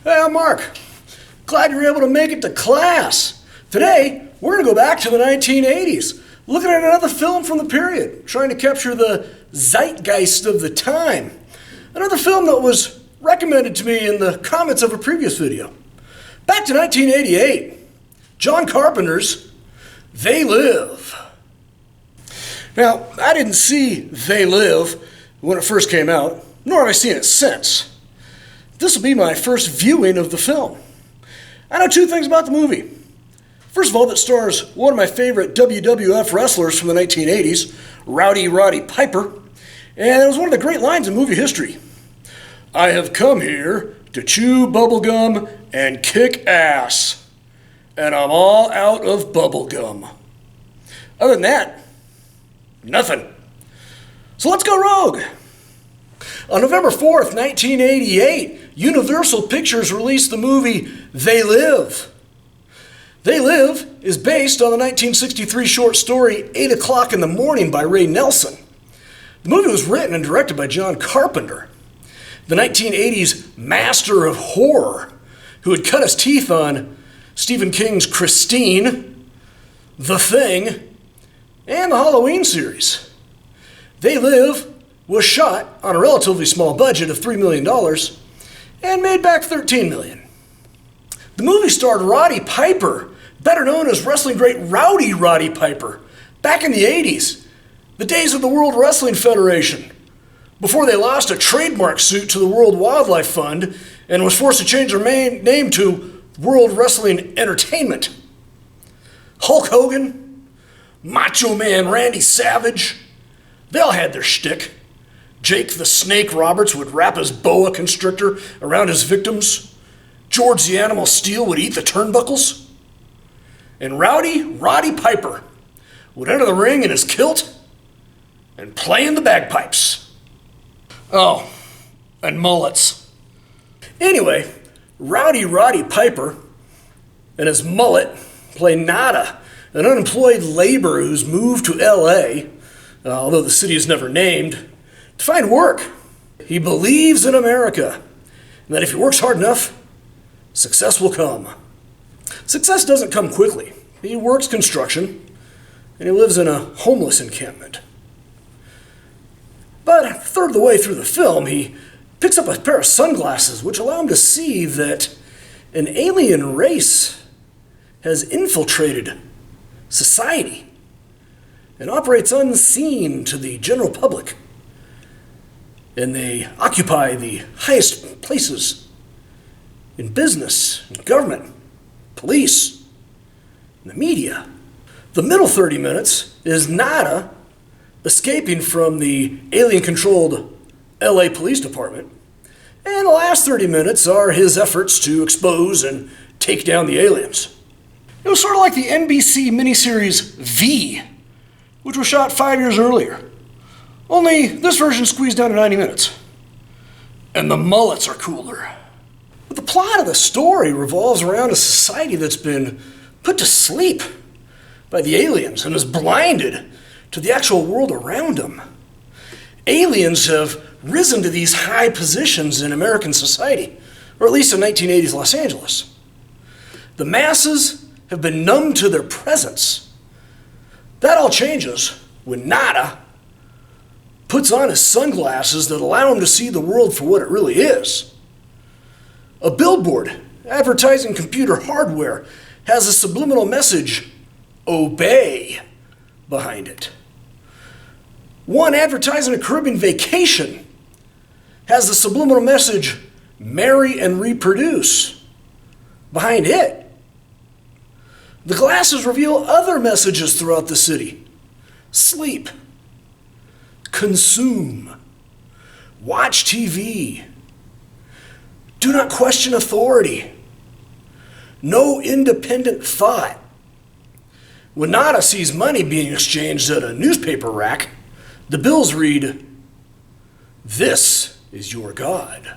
Hey, I'm Mark. Glad you're able to make it to class. Today, we're going to go back to the 1980s, looking at another film from the period, trying to capture the zeitgeist of the time. Another film that was recommended to me in the comments of a previous video. Back to 1988, John Carpenter's They Live. Now, I didn't see They Live when it first came out, nor have I seen it since. This will be my first viewing of the film. I know two things about the movie. First of all, that stars one of my favorite WWF wrestlers from the 1980s, Rowdy Roddy Piper, and it was one of the great lines in movie history. I have come here to chew bubblegum and kick ass, and I'm all out of bubblegum. Other than that, nothing. So let's go rogue. On November 4th, 1988, Universal Pictures released the movie They Live. They Live is based on the 1963 short story 8 O'Clock in the Morning by Ray Nelson. The movie was written and directed by John Carpenter, the 1980s master of horror, who had cut his teeth on Stephen King's Christine, The Thing, and the Halloween series. They Live was shot on a relatively small budget of $3 million and made back $13 million. The movie starred Roddy Piper, better known as wrestling great Rowdy Roddy Piper, back in the 80s, the days of the World Wrestling Federation, before they lost a trademark suit to the World Wildlife Fund and was forced to change their name to World Wrestling Entertainment. Hulk Hogan, Macho Man Randy Savage, they all had their shtick. Jake the Snake Roberts would wrap his boa constrictor around his victims. George the Animal Steel would eat the turnbuckles. And Rowdy Roddy Piper would enter the ring in his kilt and play in the bagpipes. Oh, and mullets. Anyway, Rowdy Roddy Piper and his mullet play Nada, an unemployed laborer who's moved to L.A., although the city is never named, to find work. He believes in America, and that if he works hard enough, success will come. Success doesn't come quickly. He works construction, and he lives in a homeless encampment. But a third of the way through the film, he picks up a pair of sunglasses which allow him to see that an alien race has infiltrated society and operates unseen to the general public. And they occupy the highest places in business, in government, police, and the media. The middle 30 minutes is Nada escaping from the alien-controlled LA Police Department, and the last 30 minutes are his efforts to expose and take down the aliens. It was sort of like the NBC miniseries V, which was shot 5 years earlier. Only this version squeezed down to 90 minutes. And the mullets are cooler. But the plot of the story revolves around a society that's been put to sleep by the aliens and is blinded to the actual world around them. Aliens have risen to these high positions in American society, or at least in 1980s Los Angeles. The masses have been numb to their presence. That all changes when Nada puts on his sunglasses that allow him to see the world for what it really is. A billboard advertising computer hardware has a subliminal message, "Obey," behind it. One advertising a Caribbean vacation has the subliminal message, "Marry and reproduce," behind it. The glasses reveal other messages throughout the city. Sleep. Consume. Watch TV. Do not question authority. No independent thought. When Nada sees money being exchanged at a newspaper rack, the bills read, "This is your God."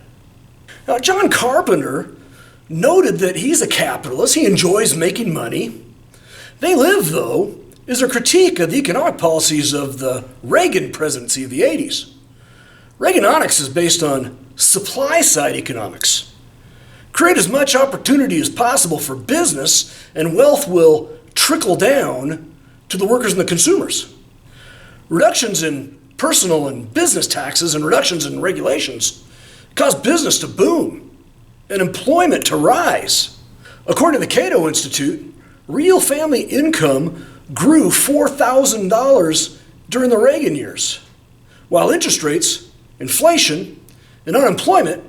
Now, John Carpenter noted that he's a capitalist. He enjoys making money. They Live, though, is a critique of the economic policies of the Reagan presidency of the 80s. Reaganomics is based on supply-side economics. Create as much opportunity as possible for business, and wealth will trickle down to the workers and the consumers. Reductions in personal and business taxes and reductions in regulations cause business to boom and employment to rise. According to the Cato Institute, real family income grew $4,000 during the Reagan years, while interest rates, inflation, and unemployment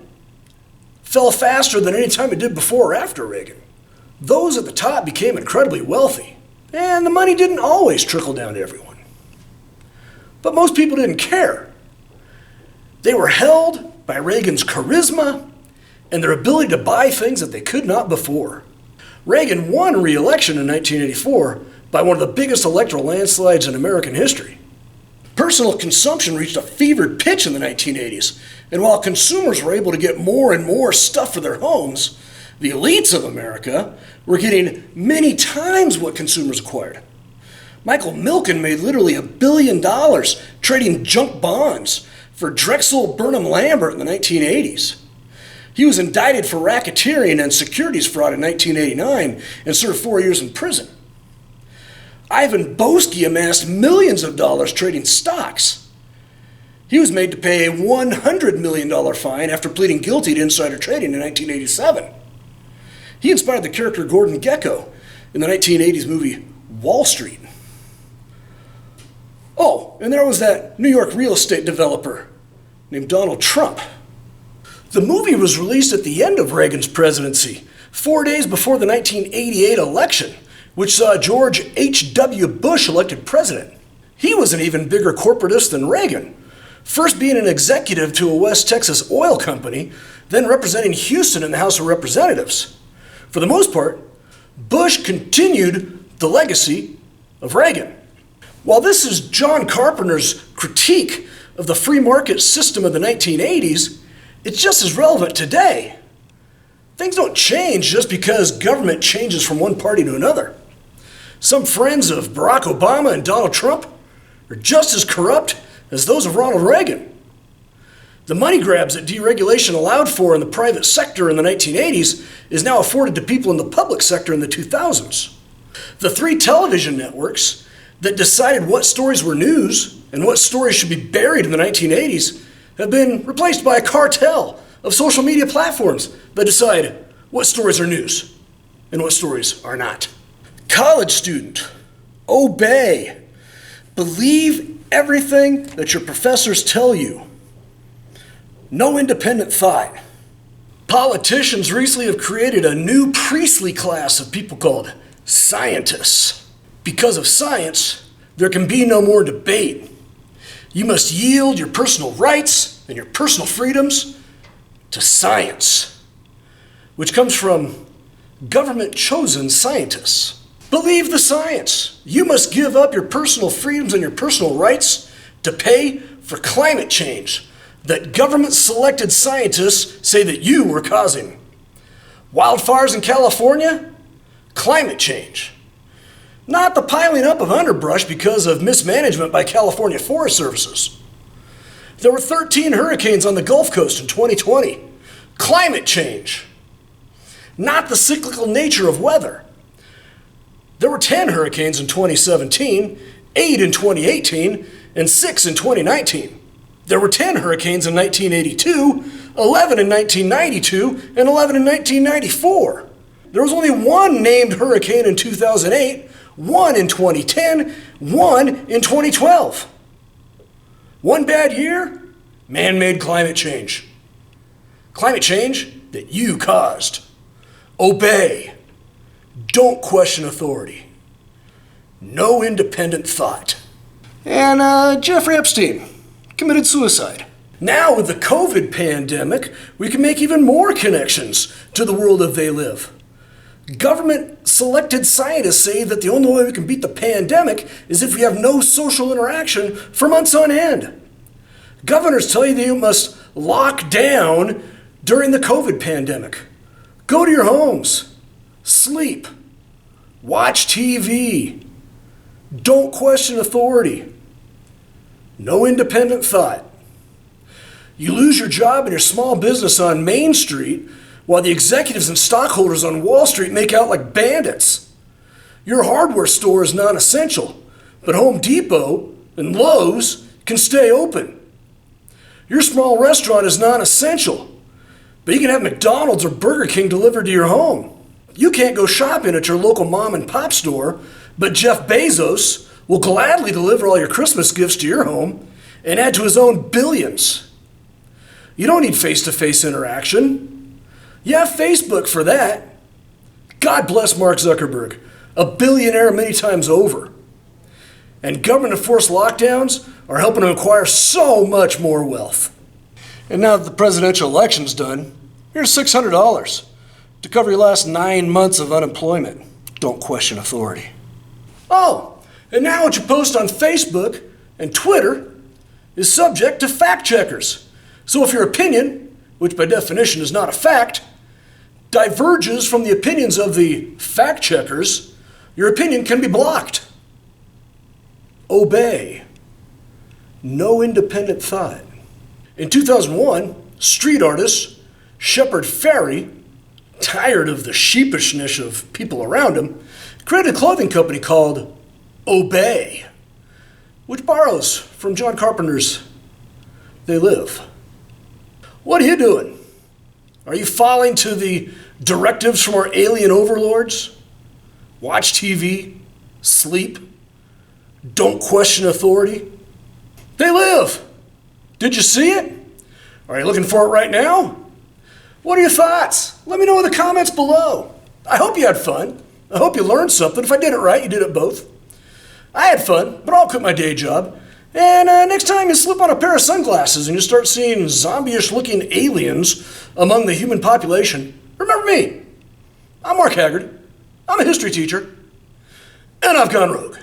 fell faster than any time it did before or after Reagan. Those at the top became incredibly wealthy, and the money didn't always trickle down to everyone. But most people didn't care. They were held by Reagan's charisma and their ability to buy things that they could not before. Reagan won re-election in 1984 by one of the biggest electoral landslides in American history. Personal consumption reached a fevered pitch in the 1980s, and while consumers were able to get more and more stuff for their homes, the elites of America were getting many times what consumers acquired. Michael Milken made literally $1 billion trading junk bonds for Drexel Burnham Lambert in the 1980s. He was indicted for racketeering and securities fraud in 1989 and served 4 years in prison. Ivan Boesky amassed millions of dollars trading stocks. He was made to pay a $100 million fine after pleading guilty to insider trading in 1987. He inspired the character Gordon Gekko in the 1980s movie Wall Street. Oh, and there was that New York real estate developer named Donald Trump. The movie was released at the end of Reagan's presidency, 4 days before the 1988 election, which saw George H.W. Bush elected president. He was an even bigger corporatist than Reagan, first being an executive to a West Texas oil company, then representing Houston in the House of Representatives. For the most part, Bush continued the legacy of Reagan. While this is John Carpenter's critique of the free market system of the 1980s, it's just as relevant today. Things don't change just because government changes from one party to another. Some friends of Barack Obama and Donald Trump are just as corrupt as those of Ronald Reagan. The money grabs that deregulation allowed for in the private sector in the 1980s is now afforded to people in the public sector in the 2000s. The 3 television networks that decided what stories were news and what stories should be buried in the 1980s have been replaced by a cartel of social media platforms that decide what stories are news and what stories are not. College student, obey. Believe everything that your professors tell you. No independent thought. Politicians recently have created a new priestly class of people called scientists. Because of science, there can be no more debate. You must yield your personal rights and your personal freedoms to science, which comes from government-chosen scientists. Believe the science. You must give up your personal freedoms and your personal rights to pay for climate change that government-selected scientists say that you were causing. Wildfires in California? Climate change. Not the piling up of underbrush because of mismanagement by California Forest Services. There were 13 hurricanes on the Gulf Coast in 2020. Climate change. Not the cyclical nature of weather. There were 10 hurricanes in 2017, 8 in 2018, and 6 in 2019. There were 10 hurricanes in 1982, 11 in 1992, and 11 in 1994. There was only one named hurricane in 2008, 1 in 2010, 1 in 2012. One bad year? Man-made climate change. Climate change that you caused. Obey. Don't question authority. No independent thought. And Jeffrey Epstein committed suicide. Now with the COVID pandemic, we can make even more connections to the world of they live. Government-selected scientists say that the only way we can beat the pandemic is if we have no social interaction for months on end. Governors tell you that you must lock down during the COVID pandemic. Go to your homes. Sleep. Watch TV. Don't question authority. No independent thought. You lose your job and your small business on Main Street while the executives and stockholders on Wall Street make out like bandits. Your hardware store is non-essential, but Home Depot and Lowe's can stay open. Your small restaurant is non-essential, but you can have McDonald's or Burger King delivered to your home. You can't go shopping at your local mom and pop store, but Jeff Bezos will gladly deliver all your Christmas gifts to your home and add to his own billions. You don't need face-to-face interaction. You have Facebook for that. God bless Mark Zuckerberg, a billionaire many times over. And government-enforced lockdowns are helping him acquire so much more wealth. And now that the presidential election's done, here's $600 to cover your last 9 months of unemployment. Don't question authority. Oh, and now what you post on Facebook and Twitter is subject to fact checkers. So if your opinion, which by definition is not a fact, diverges from the opinions of the fact checkers, your opinion can be blocked. Obey. No independent thought. In 2001, street artist Shepard Fairey, tired of the sheepishness of people around him, created a clothing company called Obey, which borrows from John Carpenter's They Live. What are you doing? Are you following to the directives from our alien overlords? Watch TV, sleep, don't question authority. They live. Did you see it? Are you looking for it right now? What are your thoughts? Let me know in the comments below. I hope you had fun. I hope you learned something. If I did it right, you did it both. I had fun, but I'll quit my day job. And next time you slip on a pair of sunglasses and you start seeing zombie-ish looking aliens among the human population, remember me. I'm Mark Haggard. I'm a history teacher. And I've gone rogue.